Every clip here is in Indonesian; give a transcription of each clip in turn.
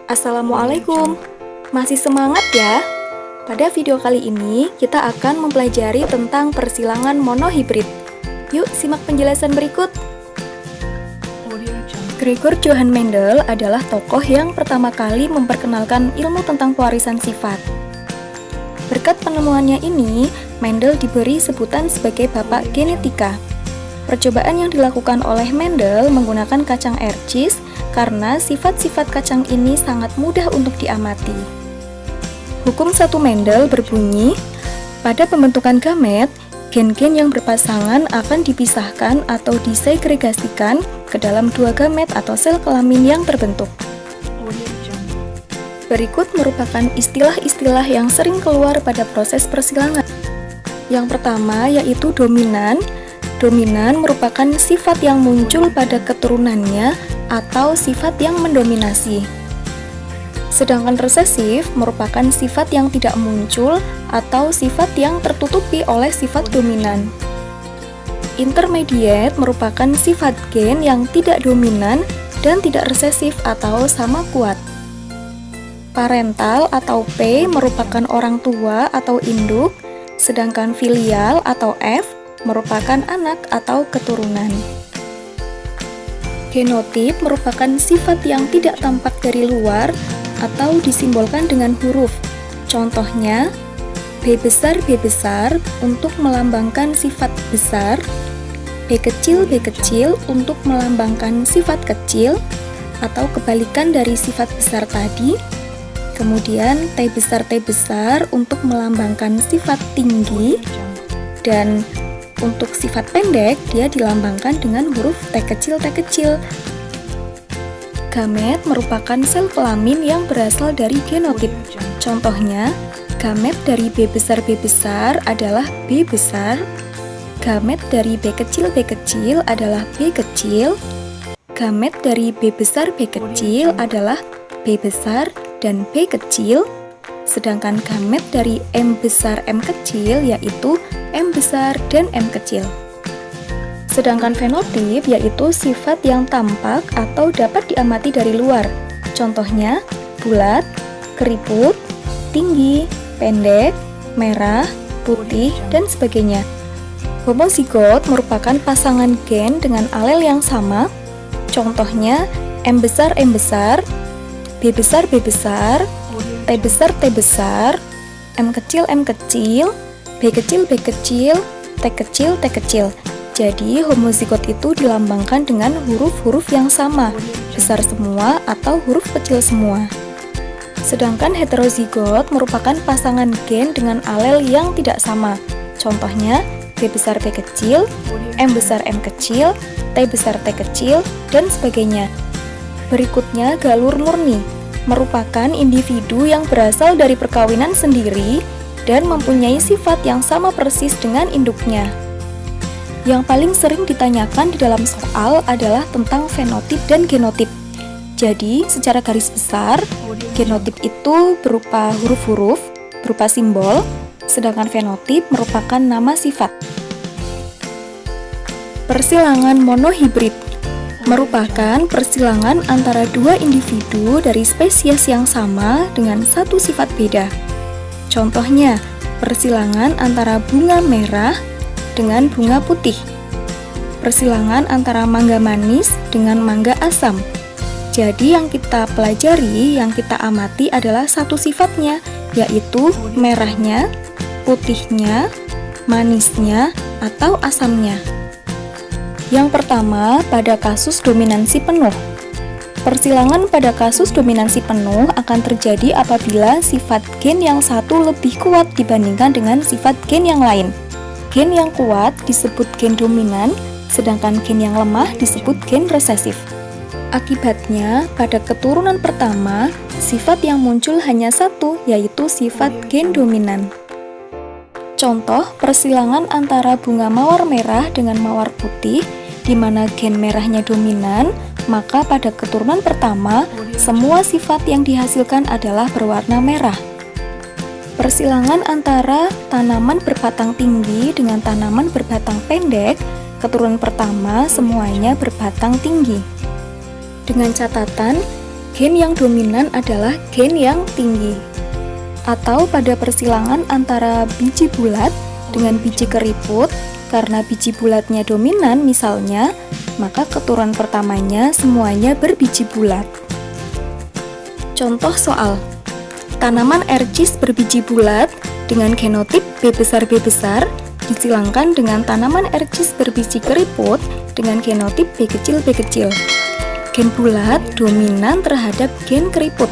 Assalamualaikum, masih semangat ya? Pada video kali ini, kita akan mempelajari tentang persilangan monohibrid. Yuk, simak penjelasan berikut. Gregor Johann Mendel adalah tokoh yang pertama kali memperkenalkan ilmu tentang pewarisan sifat. Berkat penemuannya ini, Mendel diberi sebutan sebagai Bapak Genetika. Percobaan yang dilakukan oleh Mendel menggunakan kacang air cheese karena sifat-sifat kacang ini sangat mudah untuk diamati. Hukum satu Mendel berbunyi, pada pembentukan gamet, gen-gen yang berpasangan akan dipisahkan atau disegregasikan ke dalam dua gamet atau sel kelamin yang terbentuk. Berikut merupakan istilah-istilah yang sering keluar pada proses persilangan. Yang pertama yaitu dominan. Dominan merupakan sifat yang muncul pada keturunannya atau sifat yang mendominasi. Sedangkan resesif merupakan sifat yang tidak muncul atau sifat yang tertutupi oleh sifat dominan. Intermediate merupakan sifat gen yang tidak dominan dan tidak resesif atau sama kuat. Parental atau P merupakan orang tua atau induk, sedangkan filial atau F merupakan anak atau keturunan. Genotip merupakan sifat yang tidak tampak dari luar atau disimbolkan dengan huruf. Contohnya, B besar untuk melambangkan sifat besar, B kecil untuk melambangkan sifat kecil atau kebalikan dari sifat besar tadi. Kemudian T besar untuk melambangkan sifat tinggi, dan untuk sifat pendek, dia dilambangkan dengan huruf T kecil. Gamet merupakan sel kelamin yang berasal dari genotip. Contohnya, gamet dari B besar adalah B besar, gamet dari B kecil adalah B kecil, gamet dari B besar adalah B besar dan B kecil, sedangkan gamet dari M besar M kecil yaitu M besar dan M kecil. Sedangkan fenotip yaitu sifat yang tampak atau dapat diamati dari luar. Contohnya, bulat, keriput, tinggi, pendek, merah, putih, dan sebagainya. Homozigot merupakan pasangan gen dengan alel yang sama. Contohnya, M besar, B besar, T besar, M kecil, B kecil, T kecil. Jadi, homozigot itu dilambangkan dengan huruf-huruf yang sama, besar semua atau huruf kecil semua. Sedangkan heterozigot merupakan pasangan gen dengan alel yang tidak sama. Contohnya, B besar B kecil, M besar M kecil, T besar T kecil, dan sebagainya. Berikutnya, galur murni merupakan individu yang berasal dari perkawinan sendiri dan mempunyai sifat yang sama persis dengan induknya. Yang paling sering ditanyakan di dalam soal adalah tentang fenotip dan genotip. Jadi, secara garis besar, genotip itu berupa huruf-huruf, berupa simbol, sedangkan fenotip merupakan nama sifat. Persilangan monohibrid merupakan persilangan antara dua individu dari spesies yang sama dengan satu sifat beda. Contohnya, persilangan antara bunga merah dengan bunga putih, persilangan antara mangga manis dengan mangga asam. Jadi yang kita pelajari, yang kita amati adalah satu sifatnya, yaitu merahnya, putihnya, manisnya, atau asamnya. Yang pertama, pada kasus dominansi penuh. Persilangan pada kasus dominansi penuh akan terjadi apabila sifat gen yang satu lebih kuat dibandingkan dengan sifat gen yang lain. Gen yang kuat disebut gen dominan, sedangkan gen yang lemah disebut gen resesif. Akibatnya, pada keturunan pertama, sifat yang muncul hanya satu, yaitu sifat gen dominan. Contoh, persilangan antara bunga mawar merah dengan mawar putih, di mana gen merahnya dominan, maka pada keturunan pertama, semua sifat yang dihasilkan adalah berwarna merah. Persilangan antara tanaman berbatang tinggi dengan tanaman berbatang pendek, keturunan pertama semuanya berbatang tinggi. Dengan catatan, gen yang dominan adalah gen yang tinggi. Atau pada persilangan antara biji bulat dengan biji keriput, karena biji bulatnya dominan misalnya, maka keturunan pertamanya semuanya berbiji bulat. Contoh soal. Tanaman ercis berbiji bulat dengan genotip B besar disilangkan dengan tanaman ercis berbiji keriput dengan genotip B kecil. Gen bulat dominan terhadap gen keriput.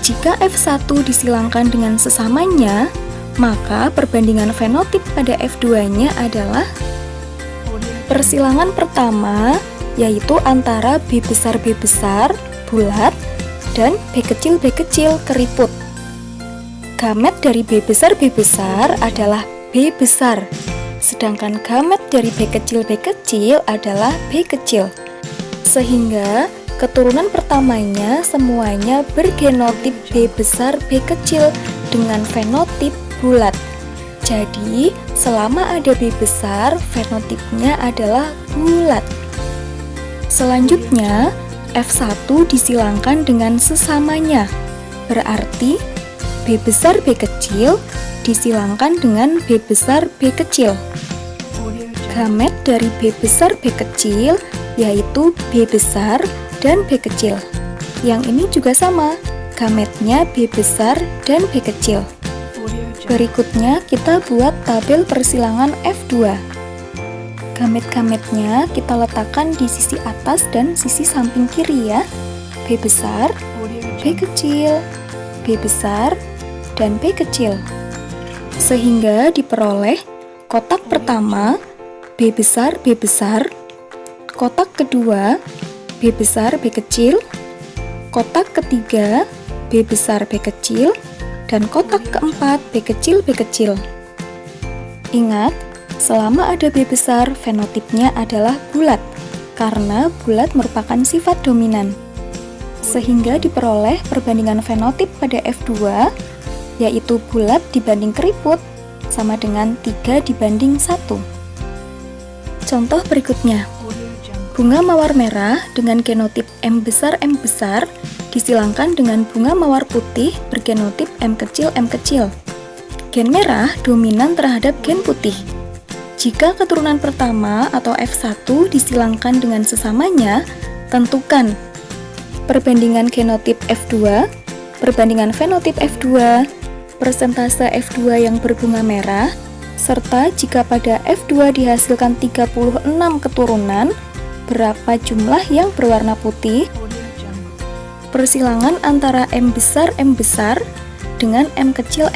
Jika F1 disilangkan dengan sesamanya, maka perbandingan fenotip pada F2-nya adalah persilangan pertama, yaitu antara B besar bulat dan B kecil keriput. Gamet dari B besar adalah B besar, sedangkan gamet dari B kecil adalah B kecil. Sehingga keturunan pertamanya semuanya bergenotip B besar B kecil dengan fenotip bulat. Jadi, selama ada B besar, fenotipnya adalah bulat. Selanjutnya, F1 disilangkan dengan sesamanya, berarti B besar B kecil disilangkan dengan B besar B kecil. Gamet dari B besar B kecil yaitu B besar dan B kecil. Yang ini juga sama, gametnya B besar dan B kecil. Berikutnya kita buat tabel persilangan F2. Gamet-gametnya kita letakkan di sisi atas dan sisi samping kiri ya. B besar, B kecil, B besar, dan B kecil. Sehingga diperoleh kotak pertama B besar, kotak kedua B besar, B kecil, kotak ketiga B besar, B kecil, dan kotak keempat B kecil. Ingat, selama ada B besar, fenotipnya adalah bulat, karena bulat merupakan sifat dominan. Sehingga diperoleh perbandingan fenotip pada F2, yaitu bulat dibanding keriput, sama dengan 3:1. Contoh berikutnya, bunga mawar merah dengan genotip M besar disilangkan dengan bunga mawar putih bergenotip M kecil. Gen merah dominan terhadap gen putih. Jika keturunan pertama atau F1 disilangkan dengan sesamanya, tentukan perbandingan genotip F2, perbandingan fenotip F2, persentase F2 yang berbunga merah, serta jika pada F2 dihasilkan 36 keturunan, berapa jumlah yang berwarna putih? Persilangan antara M besar dengan M kecil.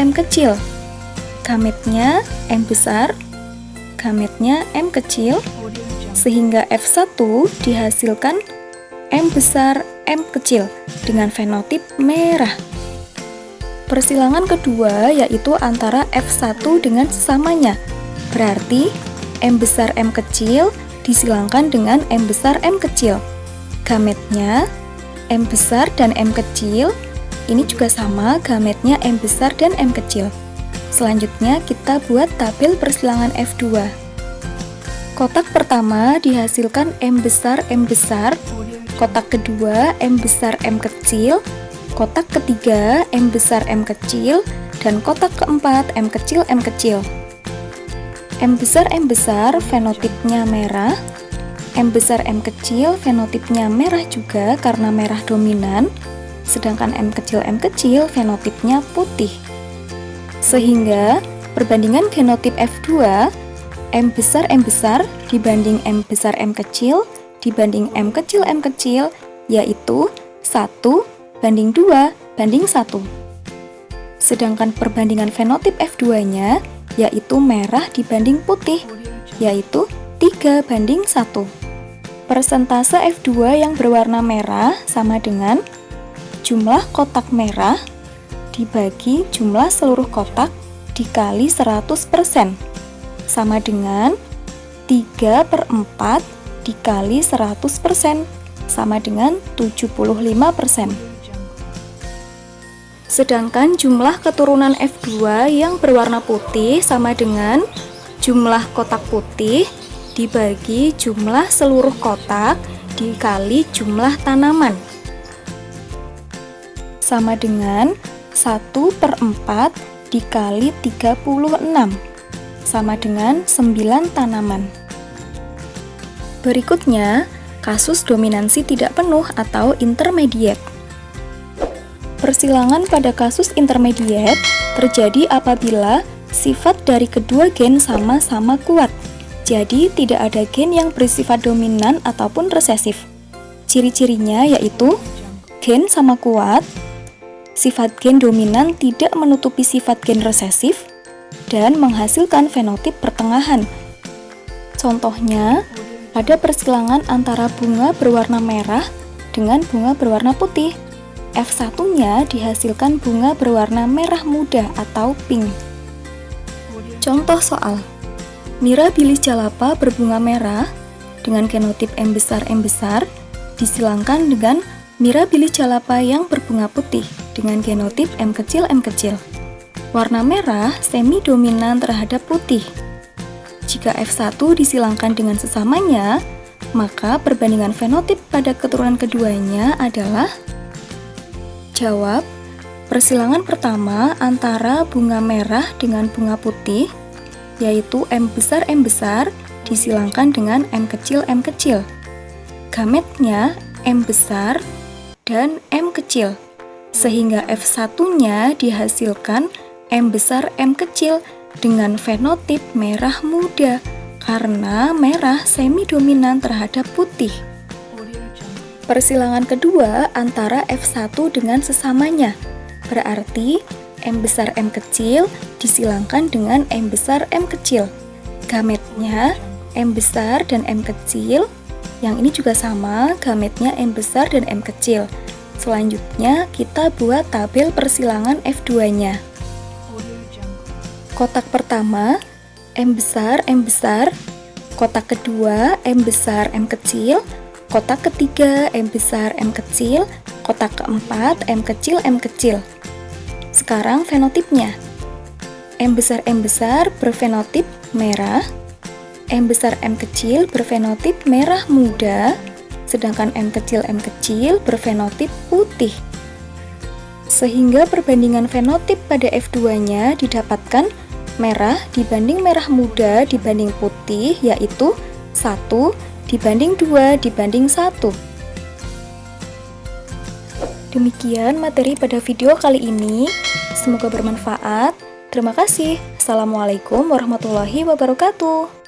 Gametnya M besar, gametnya M kecil, sehingga F1 dihasilkan M besar, M kecil dengan fenotip merah. Persilangan kedua yaitu antara F1 dengan sesamanya, berarti M besar M kecil disilangkan dengan M besar M kecil. Gametnya M besar dan M kecil, ini juga sama, gametnya M besar dan M kecil. Selanjutnya kita buat tabel persilangan F2. Kotak pertama dihasilkan M besar, kotak kedua M besar M kecil, kotak ketiga M besar M kecil, dan kotak keempat M kecil. M besar fenotipnya merah, M besar M kecil fenotipnya merah juga karena merah dominan, sedangkan M kecil fenotipnya putih. Sehingga perbandingan genotip F2 M besar dibanding M besar M kecil dibanding M kecil yaitu 1:2:1. Sedangkan perbandingan fenotip F2-nya yaitu merah dibanding putih, yaitu 3:1. Persentase F2 yang berwarna merah sama dengan jumlah kotak merah dibagi jumlah seluruh kotak dikali 100%, sama dengan 3/4 dikali 100%, sama dengan 75%. Sedangkan jumlah keturunan F2 yang berwarna putih sama dengan jumlah kotak putih dibagi jumlah seluruh kotak dikali jumlah tanaman. Sama dengan 1/4 dikali 36, sama dengan 9 tanaman. Berikutnya, kasus dominansi tidak penuh atau intermediate. Persilangan pada kasus intermediate terjadi apabila sifat dari kedua gen sama-sama kuat. Jadi, tidak ada gen yang bersifat dominan ataupun resesif. Ciri-cirinya yaitu gen sama kuat, sifat gen dominan tidak menutupi sifat gen resesif, dan menghasilkan fenotip pertengahan. Contohnya, pada persilangan antara bunga berwarna merah dengan bunga berwarna putih, F1-nya dihasilkan bunga berwarna merah muda atau pink. Contoh soal, Mirabilis jalapa berbunga merah dengan genotip M besar disilangkan dengan Mirabilis jalapa yang berbunga putih dengan genotip M kecil. Warna merah semi dominan terhadap putih. Jika F1 disilangkan dengan sesamanya, maka perbandingan fenotip pada keturunan keduanya adalah: jawab, persilangan pertama antara bunga merah dengan bunga putih, yaitu M besar disilangkan dengan M kecil. Gametnya M besar dan M kecil, sehingga F1-nya dihasilkan M besar M kecil dengan fenotip merah muda, karena merah semi dominan terhadap putih. Persilangan kedua antara F1 dengan sesamanya, berarti M besar M kecil disilangkan dengan M besar M kecil. Gametnya M besar dan M kecil, yang ini juga sama, gametnya M besar dan M kecil. Selanjutnya kita buat tabel persilangan F2-nya. Kotak pertama M besar, kotak kedua M besar M kecil, kotak ketiga M besar M kecil, kotak keempat M kecil. Sekarang fenotipnya. M besar berfenotip merah, M besar M kecil berfenotip merah muda, sedangkan M kecil berfenotip putih. Sehingga perbandingan fenotip pada F2-nya didapatkan merah dibanding merah muda dibanding putih, yaitu 1 dibanding 2 dibanding 1. Demikian materi pada video kali ini. Semoga bermanfaat. Terima kasih. Assalamualaikum warahmatullahi wabarakatuh.